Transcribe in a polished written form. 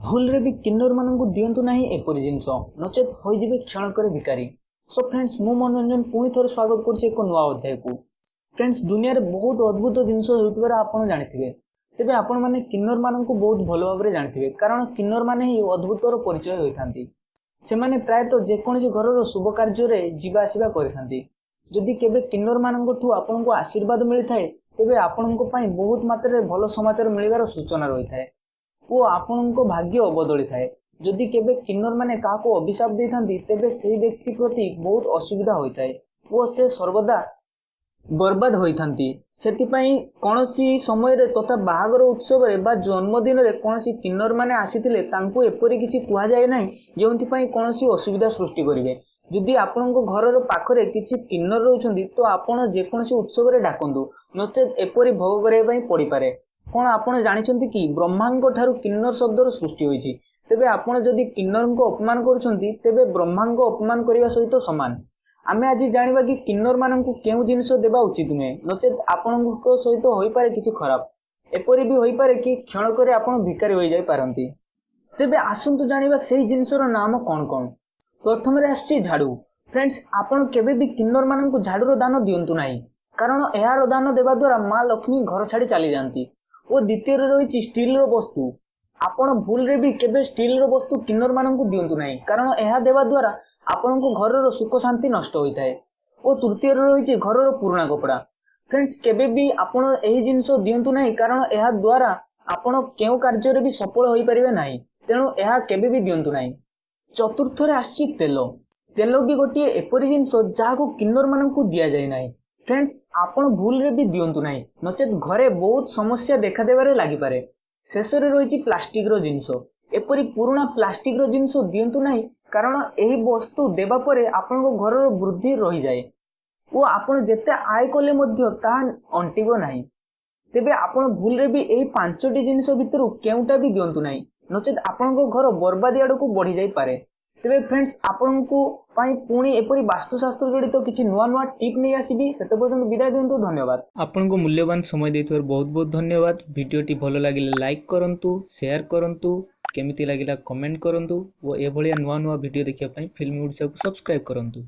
भूल रे भी किन्नर मानू दिंतु ना एपरी जिनस नचेत होइजिबे क्षणकर भिकारी। सो फ्रेंड्स मु मनोरंजन पुणी थोड़े स्वागत करुच्चे एक नुआ अध्याय को। फ्रेंड्स दुनिया रे बहुत अद्भुत जिनस होइतबार आपण जानिथिबे। तेबे आपण माने किन्नर मानू बहुत भल भाव जानिथिबे कारण किन्नर माने ही अद्भुतर परिचय होइथांती। सेमाने प्रायतः जेकोसी घर शुभ कार्य जीवा आसिबा करिथांती। जदि केबे किन्नर मानू आपनको आशीर्वाद मिलता है तेबे आपनको पई बहुत मात्रा भल समाचार मिलिबार सूचना रही थाए वो आपनको भाग्य बदली थाए। जदि केबे किन्नर माने काको अभिशाप देथांती तेबे सेही व्यक्ति प्रति बहुत असुविधा होइथाए वो से सर्वदा बर्बाद होइथांती। सेतिपई कोनोसी समय रे तथा बाहागर उत्सव रे बा जन्मदिन रे कोनोसी किन्नर माने आसीथिले तांको एपरि किछि कुहा जाय नै जेउंथि पई कोनोसी असुविधा सृष्टि करिवे। जदि आपनको घरर पाखरे किछि किन्नर रहउछन्ती तो आपण जेकोनोसी उत्सव रे डाकंतु नचेत एपरि भोग करे पई पड़ी पारे। कौन आपण जानिछन्ती कि ब्रह्मांग ठारू किन्नर शब्दर सृष्टि होइछि। तेबे आपण जदि किन्नरको अपमान करूछन्ती तेबे ब्रह्मांग अपमान करिवा सहित समान। आमे आज जानिबा कि किन्नर माननकु केउ जिनिस देबा उचित नुहे नचेत आपणको सहित होई पारे किछि खराब। एपरि भी होई पारे कि क्षण करे आपण भिकारी होई जाय पारंती। तेबे आसंतु जानिबा सेही जिनिसर नाम कोन कोन। प्रथम रे आछि झाड़ू। फ्रेंड्स आपण केबे भी किन्नर माननकु झाड़ूर दान दियंतु नाही कारण एहार दान देबा द्वारा मां लक्ष्मी घर छाड़ी चली जांती। और द्वितीय रही स्टील वस्तु। आपण भूल रे भी केबे स्टील वस्तु किन्नर माननकु दियंतु नाही कारण एहा देवा द्वारा आपनको घरर सुख शांति नष्ट होइथाए। और तृतीय रही घरर पुराना कपड़ा। फ्रेंड्स केबे भी आपण एही जिंस दियंतु नाही कारण एहा द्वारा आपण केउ कार्य रे भी सफल होई परिबे नाही तेनु एहा केबे भी दियंतु नाही। चतुर्थ रे आछि तेल। तेल भी गोटे एपरि जिंस जाहाको किन्नर माननकु दिया जाय नाही। फ्रेंड्स आपण भूल रे भी दियंतु नाही नचेत घरे बहुत समस्या देखा देबारे लागि पारे। शेष रे रही प्लास्टिक रो जिंस। एपरि पुराना प्लास्टिक रो जिंस दियंतु नाही कारण एही वस्तु देबा परे आपनको घरर वृद्धि रही जाए ओ आपण जेते आय कले मध्य ता अंटिबो नाही। तेबे आपण भूल रे भी एही पांचटी जिंस भितरु केउटा भी दियंतु नाही नचेत आपनको घर बर्बादी आडको बढ़ी जाई पारे। तेबे फ्रेंड्स आपनको पाई पुणी एपरि वास्तुशास्त्र जड़ित तो किछि नुआ नुआ टिप नहीं आसीबी सेते पर्यंत विदाय दियंतु। धन्यवाद। आपनको मूल्यवान समय देथिबार बहुत बहुत धन्यवाद। वीडियोटी भलो लागिले लाइक करंतु, शेयर करंतु, केमिति लागिला कमेंट करंतु और ए भलिया नुआ नुआ वीडियो देखिया पई फिल्म ओडिसा को सब्सक्राइब करंतु।